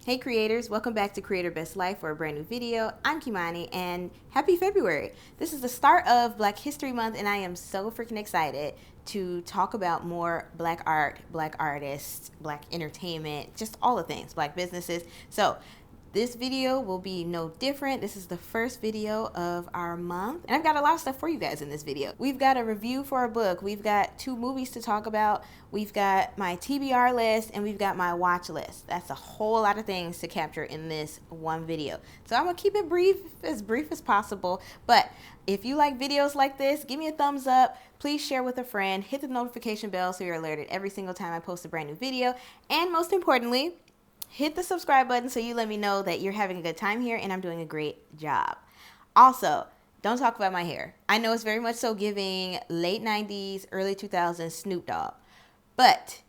Hey creators, welcome back to Creator Best Life for a brand new video. I'm Kimani and happy February. This is the start of Black History Month and I am so freaking excited to talk about more Black art, Black artists, Black entertainment, just all the things, Black businesses. So this video will be no different. This is the first video of our month. And I've got a lot of stuff for you guys in this video. We've got a review for a book. We've got 2 movies to talk about. We've got my TBR list and we've got my watch list. That's a whole lot of things to capture in this one video. So I'm gonna keep it brief as possible. But if you like videos like this, give me a thumbs up. Please share with a friend. Hit the notification bell so you're alerted every single time I post a brand new video. And most importantly, hit the subscribe button so you let me know that you're having a good time here and I'm doing a great job. Also, don't talk about my hair. I know it's very much so giving late 90s, early 2000s Snoop Dogg. But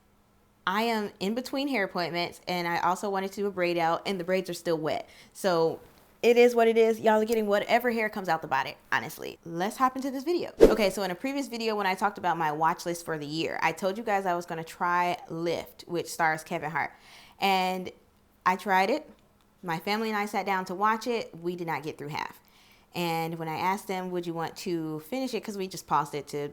I am in between hair appointments and I also wanted to do a braid out and the braids are still wet. So it is what it is. Y'all are getting whatever hair comes out the body, honestly. Let's hop into this video. Okay, so in a previous video when I talked about my watch list for the year, I told you guys I was going to try Lift, which stars Kevin Hart. And I tried it. My family and I sat down to watch it. We did not get through half. And when I asked them, would you want to finish it? Because we just paused it to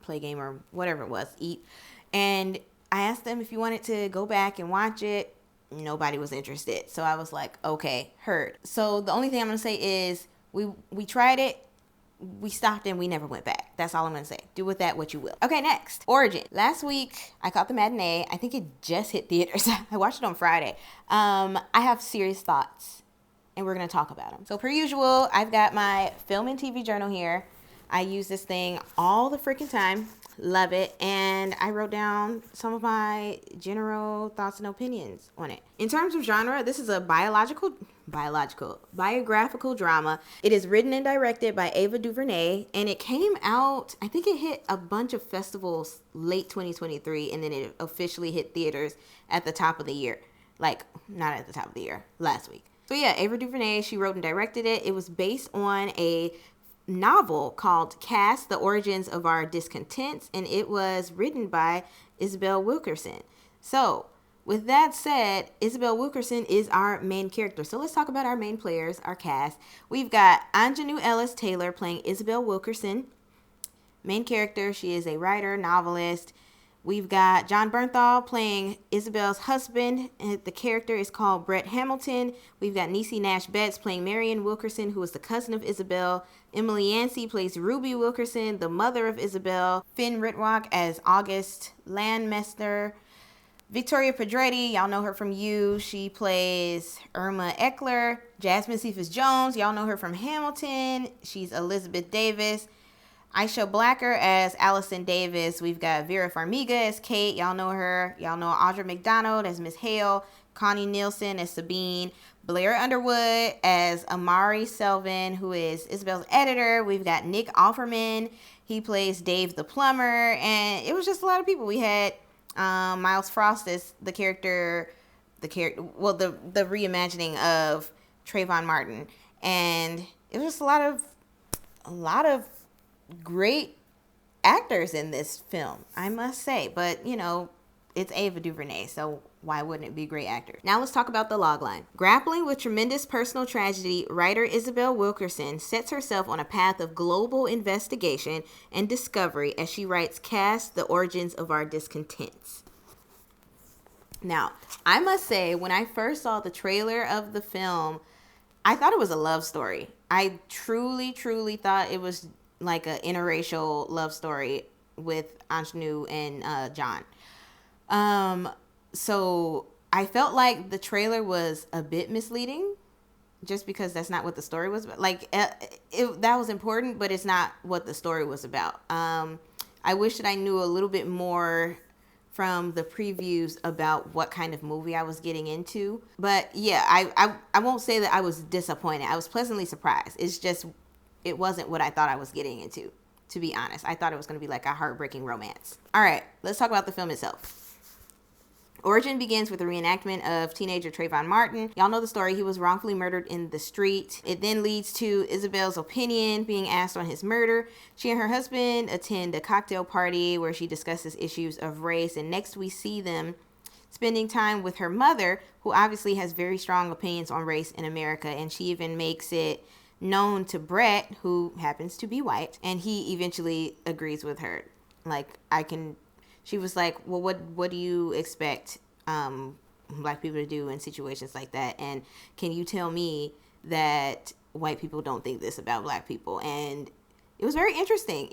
play a game or whatever it was, eat. And I asked them if you wanted to go back and watch it. Nobody was interested. So I was like, okay, heard. So the only thing I'm going to say is we tried it. We stopped and we never went back. That's all I'm going to say. Do with that what you will. Okay, next. Origin. Last week, I caught the matinee. I think it just hit theaters. I watched it on Friday. I have serious thoughts, and we're going to talk about them. So per usual, I've got my film and TV journal here. I use this thing all the freaking time. Love it. And I wrote down some of my general thoughts and opinions on it. In terms of genre, this is a biographical drama. It is written and directed by Ava DuVernay, and it came out, I think it hit a bunch of festivals late 2023, and then it officially hit theaters at the top of the year. Like, not at the top of the year, last week. So yeah, Ava DuVernay, she wrote and directed it. It was based on a novel called Cast: The Origins of Our Discontents, and it was written by Isabel Wilkerson. So with that said, Isabel Wilkerson is our main character. So let's talk about our main players, our cast. We've got Anjanou Ellis Taylor playing Isabel Wilkerson. Main character, she is a writer, novelist. We've got John Bernthal playing Isabel's husband, and the character is called Brett Hamilton. We've got Niecy Nash Betts playing Marion Wilkerson, who is the cousin of Isabel. Emily Yancey plays Ruby Wilkerson, the mother of Isabel. Finn Ritwalk as August Landmester. Victoria Pedretti, y'all know her from You. She plays Irma Eckler. Jasmine Cephas Jones, y'all know her from Hamilton. She's Elizabeth Davis. Aisha Blacker as Allison Davis. We've got Vera Farmiga as Kate. Y'all know her. Y'all know Audra McDonald as Miss Hale. Connie Nielsen as Sabine. Blair Underwood as Amari Selvin, who is Isabel's editor. We've got Nick Offerman. He plays Dave the plumber. And it was just a lot of people. We had Miles Frost as the reimagining of Trayvon Martin. And it was just a lot of great actors in this film, I must say. But, you know, it's Ava DuVernay, so why wouldn't it be great actors? Now let's talk about the logline. Grappling with tremendous personal tragedy, writer Isabel Wilkerson sets herself on a path of global investigation and discovery as she writes Cast: The Origins of Our Discontents. Now, I must say, when I first saw the trailer of the film, I thought it was a love story. I truly, truly thought it was like an interracial love story with Anjanou and John. So I felt like the trailer was a bit misleading just because that's not what the story was about. Like, that was important, but it's not what the story was about. I wish that I knew a little bit more from the previews about what kind of movie I was getting into. But yeah, I won't say that I was disappointed. I was pleasantly surprised. It's just, it wasn't what I thought I was getting into, to be honest. I thought it was going to be like a heartbreaking romance. All right, let's talk about the film itself. Origin begins with a reenactment of teenager Trayvon Martin. Y'all know the story. He was wrongfully murdered in the street. It then leads to Isabel's opinion being asked on his murder. She and her husband attend a cocktail party where she discusses issues of race. And next we see them spending time with her mother, who obviously has very strong opinions on race in America. And she even makes it known to Brett, who happens to be white, and he eventually agrees with her. She was like, well, what do you expect black people to do in situations like that? And can you tell me that white people don't think this about black people? And it was very interesting.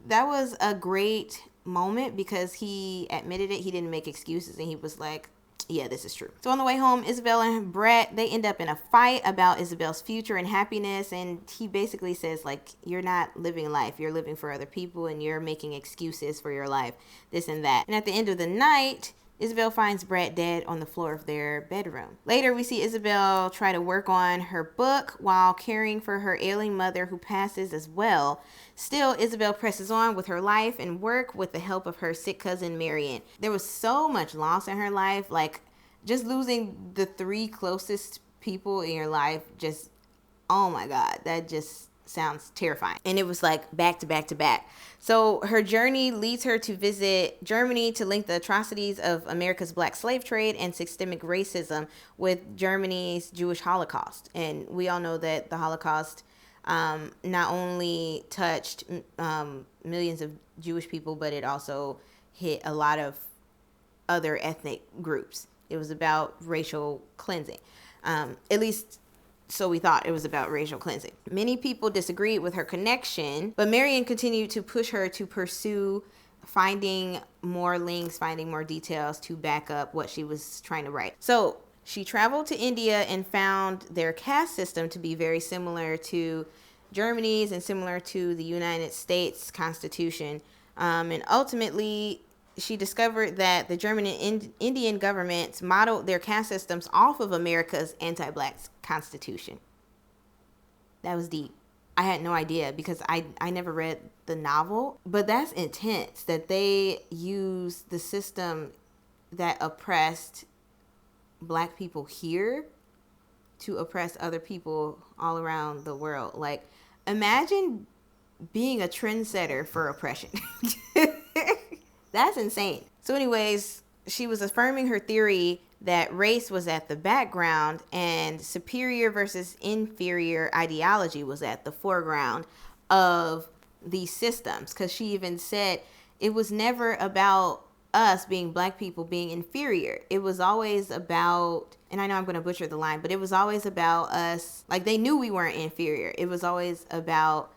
That was a great moment because he admitted it. He didn't make excuses, and he was like, yeah, this is true. So on the way home, Isabel and Brett, they end up in a fight about Isabel's future and happiness. And he basically says, like, you're not living life. You're living for other people, and you're making excuses for your life, this and that. And at the end of the night, Isabel finds Brett dead on the floor of their bedroom. Later, we see Isabel try to work on her book while caring for her ailing mother, who passes as well. Still, Isabel presses on with her life and work with the help of her sick cousin, Marion. There was so much loss in her life, like just losing the 3 closest people in your life. Just, oh my God, that just sounds terrifying. And it was like back to back to back. So her journey leads her to visit Germany to link the atrocities of America's black slave trade and systemic racism with Germany's Jewish Holocaust. And we all know that the Holocaust not only touched millions of Jewish people, but it also hit a lot of other ethnic groups. It was about racial cleansing. At least so we thought it was about racial cleansing. Many people disagreed with her connection, but Marion continued to push her to pursue finding more links, finding more details to back up what she was trying to write. So she traveled to India and found their caste system to be very similar to Germany's and similar to the United States Constitution. And ultimately, she discovered that the German and Indian governments modeled their caste systems off of America's anti-black constitution. That was deep. I had no idea because I never read the novel, but that's intense that they use the system that oppressed black people here to oppress other people all around the world. Like, imagine being a trendsetter for oppression. That's insane. So anyways, she was affirming her theory that race was at the background and superior versus inferior ideology was at the foreground of these systems. Because she even said it was never about us being black people being inferior. It was always about, and I know I'm going to butcher the line, but it was always about us. Like, they knew we weren't inferior. It was always about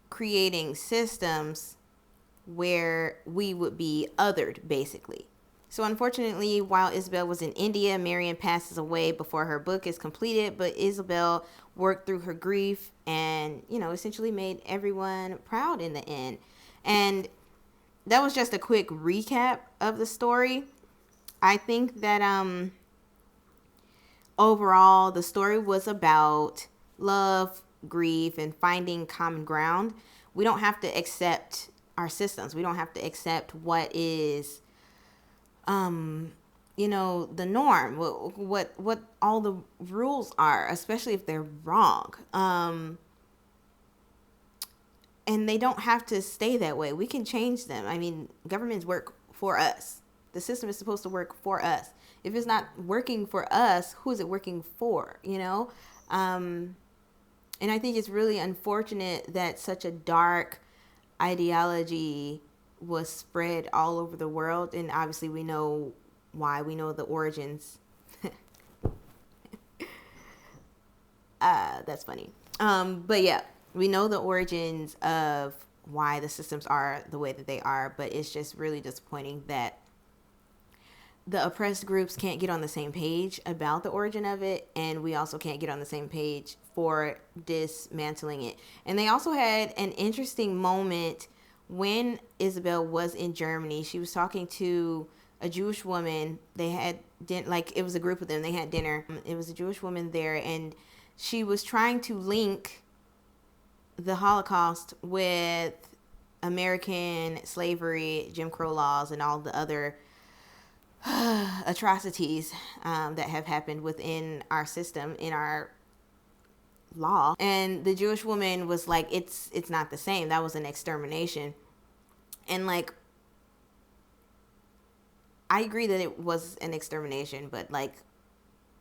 creating systems where we would be othered, basically. So unfortunately, while Isabel was in India, Marion passes away before her book is completed, but Isabel worked through her grief and, essentially made everyone proud in the end. And that was just a quick recap of the story. I think that overall, the story was about love, grief, and finding common ground. We don't have to accept our systems. We don't have to accept what is, the norm, what all the rules are, especially if they're wrong. And they don't have to stay that way. We can change them. I mean, governments work for us. The system is supposed to work for us. If it's not working for us, who is it working for, And I think it's really unfortunate that such a dark ideology was spread all over the world, and obviously we know why. We know the origins. That's funny. But yeah, we know the origins of why the systems are the way that they are, but it's just really disappointing that the oppressed groups can't get on the same page about the origin of it, and we also can't get on the same page for dismantling it. And they also had an interesting moment when Isabel was in Germany. She was talking to a Jewish woman. They had it was a group of them. They had dinner. It was a Jewish woman there, and she was trying to link the Holocaust with American slavery, Jim Crow laws, and all the other atrocities that have happened within our system, in our law. And the Jewish woman was like, it's not the same. That was an extermination. And like, I agree that it was an extermination, but like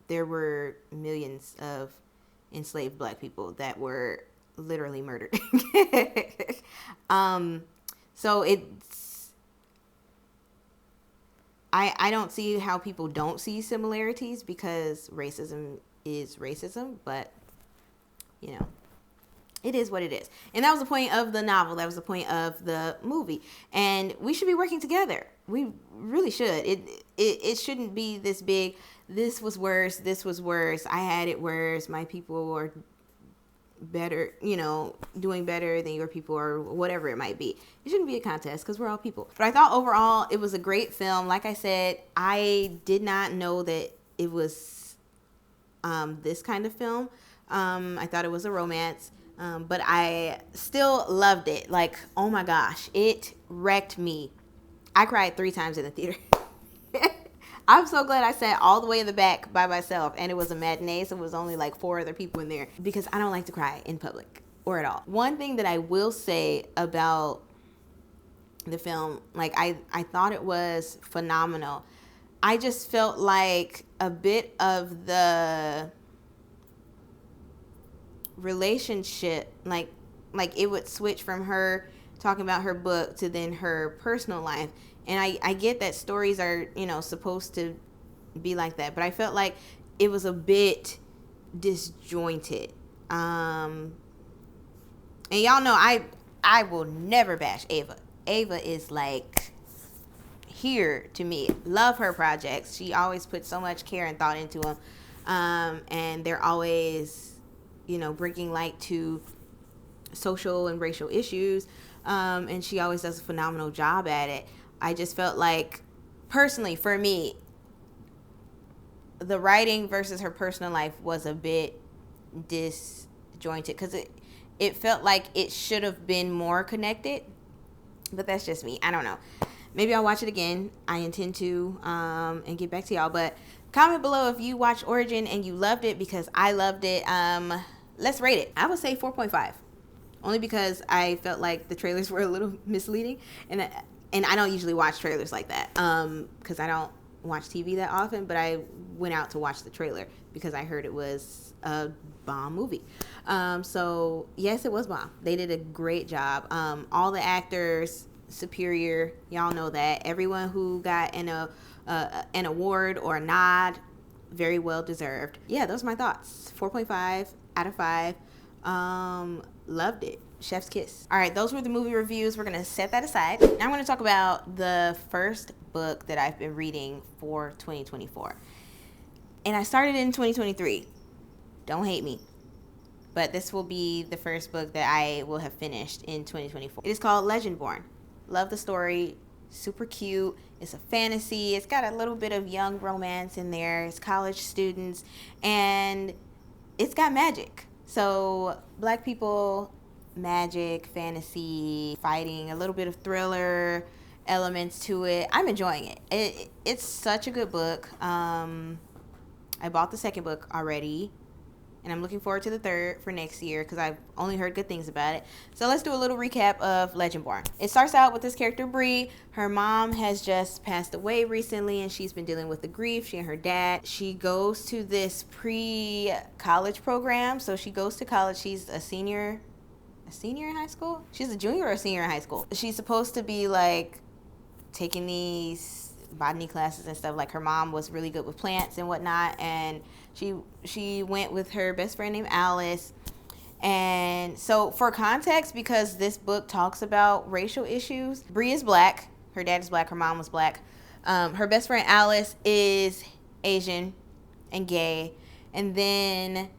there were millions of enslaved black people that were literally murdered. So it's, I don't see how people don't see similarities, because racism is racism, but you know, it is what it is. And that was the point of the novel. That was the point of the movie. And we should be working together. We really should. It shouldn't be this big, this was worse, this was worse, I had it worse, my people are better, you know, doing better than your people, or whatever it might be. It shouldn't be a contest, because we're all people. But I thought overall it was a great film. Like I said, I did not know that it was this kind of film. I thought it was a romance. But I still loved it. Like, oh my gosh, it wrecked me. I cried 3 times in the theater. I'm so glad I sat all the way in the back by myself, and it was a matinee, so it was only like 4 other people in there, because I don't like to cry in public or at all. One thing that I will say about the film, like I thought it was phenomenal. I just felt like a bit of the relationship, like it would switch from her talking about her book to then her personal life. And I get that stories are, you know, supposed to be like that, but I felt like it was a bit disjointed. And y'all know I will never bash Ava. Ava is like here to me. Love her projects. She always puts so much care and thought into them. And they're always, you know, bringing light to social and racial issues. And she always does a phenomenal job at it. I just felt like, personally, for me, the writing versus her personal life was a bit disjointed, because it felt like it should have been more connected. But that's just me. I don't know. Maybe I'll watch it again. I intend to, and get back to y'all. But comment below if you watched Origin and you loved it, because I loved it. Let's rate it. I would say 4.5. Only because I felt like the trailers were a little misleading. And I don't usually watch trailers like that, because I don't watch TV that often. But I went out to watch the trailer because I heard it was a bomb movie. So, yes, it was bomb. They did a great job. All the actors, superior. Y'all know that. Everyone who got an award or a nod, very well deserved. Yeah, those are my thoughts. 4.5 out of 5. Loved it. Chef's kiss. All right, those were the movie reviews. We're gonna set that aside. Now I'm gonna talk about the first book that I've been reading for 2024. And I started in 2023. Don't hate me. But this will be the first book that I will have finished in 2024. It is called Legendborn. Love the story. Super cute. It's a fantasy. It's got a little bit of young romance in there. It's college students. And it's got magic. So black people, magic, fantasy, fighting, a little bit of thriller elements to it. I'm enjoying it. It's such a good book. I bought the second book already, and I'm looking forward to the third for next year, because I've only heard good things about it. So let's do a little recap of Legendborn. It starts out with this character, Bree. Her mom has just passed away recently, and she's been dealing with the grief. She and her dad. She goes to this pre-college program. So she goes to college. She's a senior in high school? She's a junior or a senior in high school. She's supposed to be like taking these botany classes and stuff. Like, her mom was really good with plants and whatnot, and she went with her best friend named Alice. And so, for context, because this book talks about racial issues, Bree is black. Her dad is black. Her mom was black. Her best friend Alice is Asian and gay. And then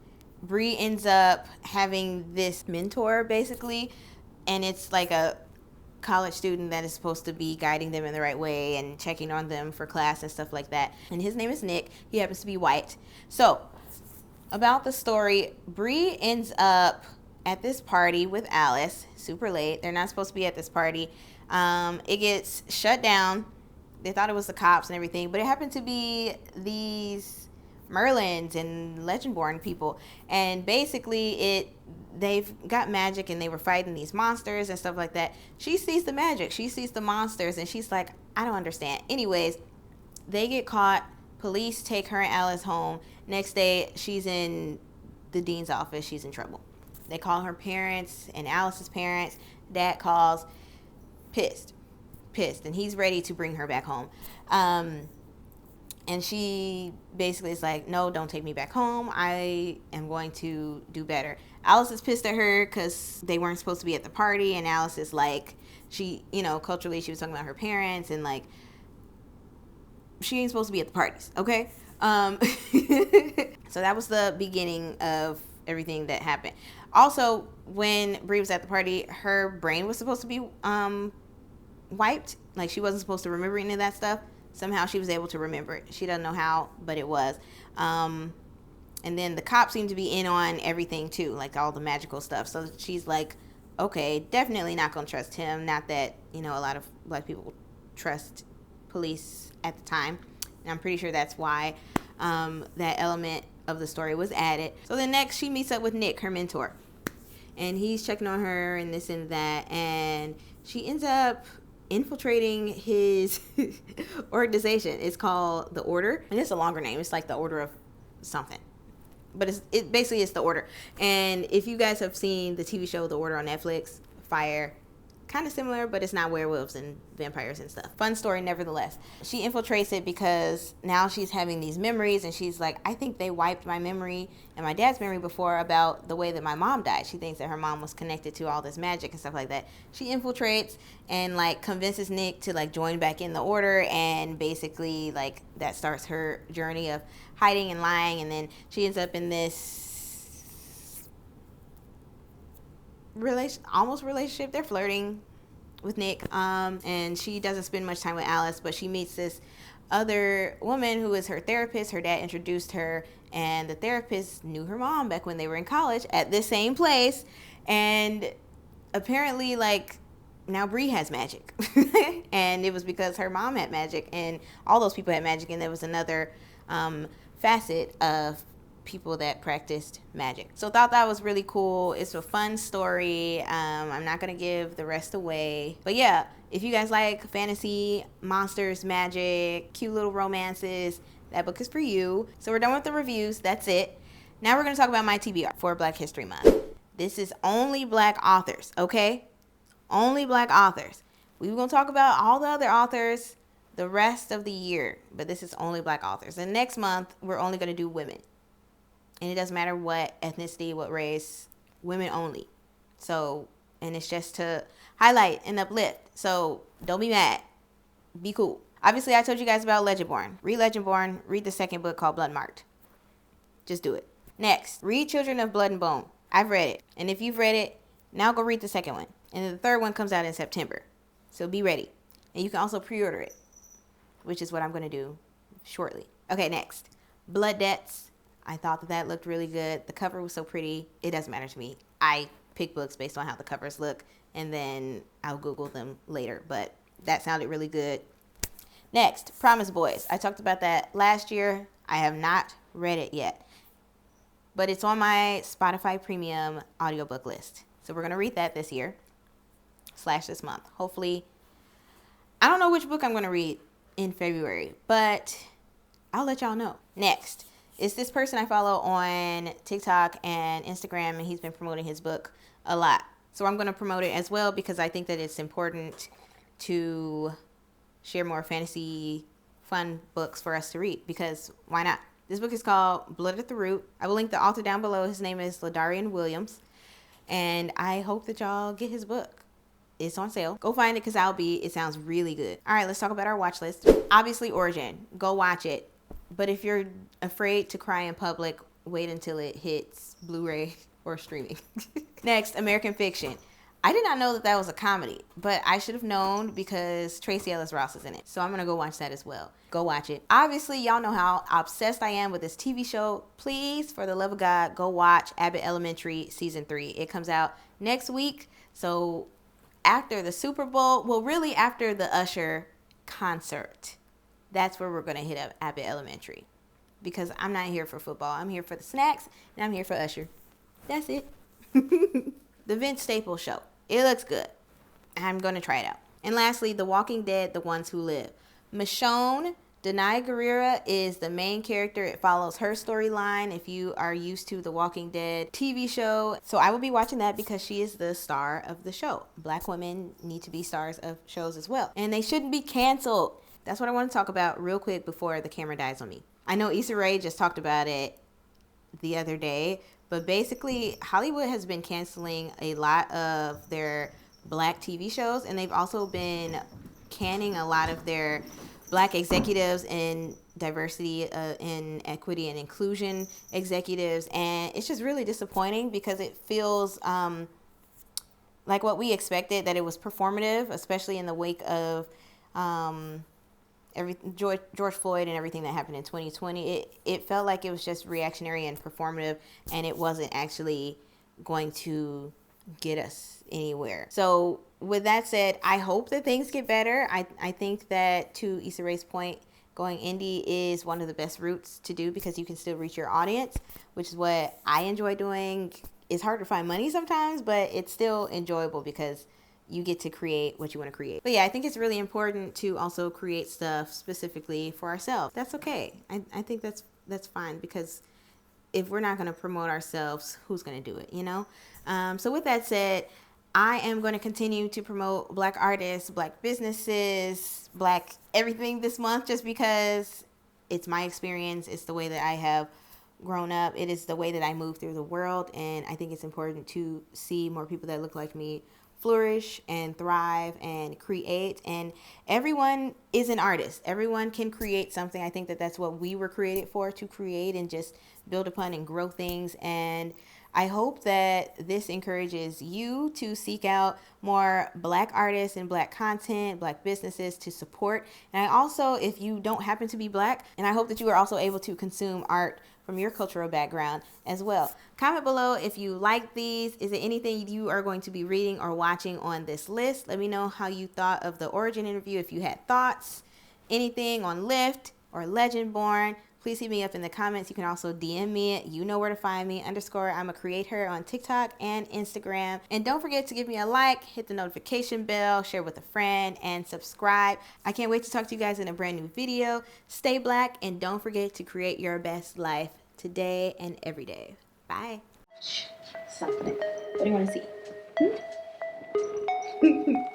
Bree ends up having this mentor, basically, and it's like a college student that is supposed to be guiding them in the right way and checking on them for class and stuff like that. And his name is Nick. He happens to be white. So, about the story, Bree ends up at this party with Alice, super late. They're not supposed to be at this party. It gets shut down. They thought it was the cops and everything, but it happened to be these Merlins and Legendborn people, and basically they've got magic, and they were fighting these monsters and stuff like that. She sees the magic, she sees the monsters, and she's like, I don't understand. Anyways, They get caught. Police take her and Alice home. Next day, she's in the dean's office. She's in trouble. They call her parents and Alice's parents. Dad calls, pissed, and he's ready to bring her back home. And she basically is like, no, don't take me back home. I am going to do better. Alice is pissed at her because they weren't supposed to be at the party. And Alice is like, she, culturally, she was talking about her parents. And like, she ain't supposed to be at the parties, okay? So that was the beginning of everything that happened. Also, when Bree was at the party, her brain was supposed to be wiped. Like, she wasn't supposed to remember any of that stuff. Somehow she was able to remember it. She doesn't know how, but it was. And then the cops seem to be in on everything too, like all the magical stuff. So she's like, okay, definitely not going to trust him. Not that, a lot of Black people trust police at the time. And I'm pretty sure that's why that element of the story was added. So then next she meets up with Nick, her mentor. And he's checking on her and this and that. And she ends up infiltrating his organization. It's called the Order, and it's a longer name. It's like the Order of something, but it basically is the Order. And if you guys have seen the TV show The Order on Netflix, fire, kind of similar, but it's not werewolves and vampires and stuff. Fun story nevertheless. She infiltrates it because now she's having these memories, and she's like, I think they wiped my memory and my dad's memory before about the way that my mom died. She thinks that her mom was connected to all this magic and stuff like that. She infiltrates and like convinces Nick to like join back in the Order, and basically like that starts her journey of hiding and lying, and then she ends up in this almost relationship. They're flirting with Nick, and she doesn't spend much time with Alice, but she meets this other woman who is her therapist. Her dad introduced her, and the therapist knew her mom back when they were in college at this same place. And apparently like now Bree has magic and it was because her mom had magic and all those people had magic, and there was another facet of people that practiced magic. So thought that was really cool. It's a fun story. I'm not gonna give the rest away, but yeah, if you guys like fantasy, monsters, magic, cute little romances, that book is for you. So we're done with the reviews. That's it. Now we're gonna talk about my TBR for Black History Month. This is only Black authors, okay? Only Black authors. We were gonna talk about all the other authors the rest of the year, but this is only Black authors. And next month we're only gonna do women. And it doesn't matter what ethnicity, what race, women only. So, and it's just to highlight and uplift. So don't be mad. Be cool. Obviously, I told you guys about Legendborn. Read Legendborn. Read the second book called Blood Marked. Just do it. Next, read Children of Blood and Bone. I've read it. And if you've read it, now go read the second one. And then the third one comes out in September. So be ready. And you can also pre-order it, which is what I'm going to do shortly. Okay, next. Blood Debts. I thought that looked really good. The cover was so pretty. It doesn't matter to me. I pick books based on how the covers look, and then I'll Google them later. But that sounded really good. Next, Promise Boys. I talked about that last year. I have not read it yet, but it's on my Spotify Premium audiobook list. So we're going to read that this year / this month. Hopefully, I don't know which book I'm going to read in February, but I'll let y'all know. Next. It's this person I follow on TikTok and Instagram, and he's been promoting his book a lot. So I'm going to promote it as well because I think that it's important to share more fantasy, fun books for us to read, because why not? This book is called Blood at the Root. I will link the author down below. His name is Ladarian Williams, and I hope that y'all get his book. It's on sale. Go find it because it sounds really good. All right, let's talk about our watch list. Obviously, Origin. Go watch it. But if you're afraid to cry in public, wait until it hits Blu-ray or streaming. Next, American Fiction. I did not know that was a comedy, but I should have known because Tracee Ellis Ross is in it. So I'm going to go watch that as well. Go watch it. Obviously, y'all know how obsessed I am with this TV show. Please, for the love of God, go watch Abbott Elementary Season 3. It comes out next week. So after the Super Bowl, well, really after the Usher concert, that's where we're going to hit up Abbott Elementary, because I'm not here for football. I'm here for the snacks, and I'm here for Usher. That's it. The Vince Staples Show. It looks good. I'm going to try it out. And lastly, The Walking Dead, The Ones Who Live. Michonne Danai Gurira is the main character. It follows her storyline if you are used to the Walking Dead TV show. So I will be watching that because she is the star of the show. Black women need to be stars of shows as well. And they shouldn't be canceled. That's what I want to talk about real quick before the camera dies on me. I know Issa Rae just talked about it the other day, but basically Hollywood has been canceling a lot of their black TV shows, and they've also been canning a lot of their black executives and diversity and equity and inclusion executives, and it's just really disappointing because it feels like what we expected, that it was performative, especially in the wake of George Floyd and everything that happened in 2020. It felt like it was just reactionary and performative, and it wasn't actually going to get us anywhere. So with that said, I hope that things get better. I think that, to Issa Rae's point, going indie is one of the best routes to do because you can still reach your audience, which is what I enjoy doing. It's hard to find money sometimes, but it's still enjoyable because you get to create what you want to create. But yeah, I think it's really important to also create stuff specifically for ourselves. That's okay. I think that's fine, because if we're not going to promote ourselves, who's going to do it, you know? So with that said, I am going to continue to promote black artists, black businesses, black everything this month, just because it's my experience. It's the way that I have grown up. It is the way that I move through the world. And I think it's important to see more people that look like me flourish and thrive and create. And everyone is an artist. Everyone can create something. I think that that's what we were created for, to create and just build upon and grow things. And I hope that this encourages you to seek out more black artists and black content, black businesses to support. And I also, if you don't happen to be black, and I hope that you are also able to consume art from your cultural background as well. Comment below if you like these. Is there anything you are going to be reading or watching on this list? Let me know how you thought of the origin interview. If you had thoughts, anything on Lyft or Legendborn, please hit me up in the comments. You can also DM me. You know where to find me. _I'm a Createher on TikTok and Instagram. And don't forget to give me a like, hit the notification bell, share with a friend, and subscribe. I can't wait to talk to you guys in a brand new video. Stay black, and don't forget to create your best life today and every day. Bye. Something. What do you want to see?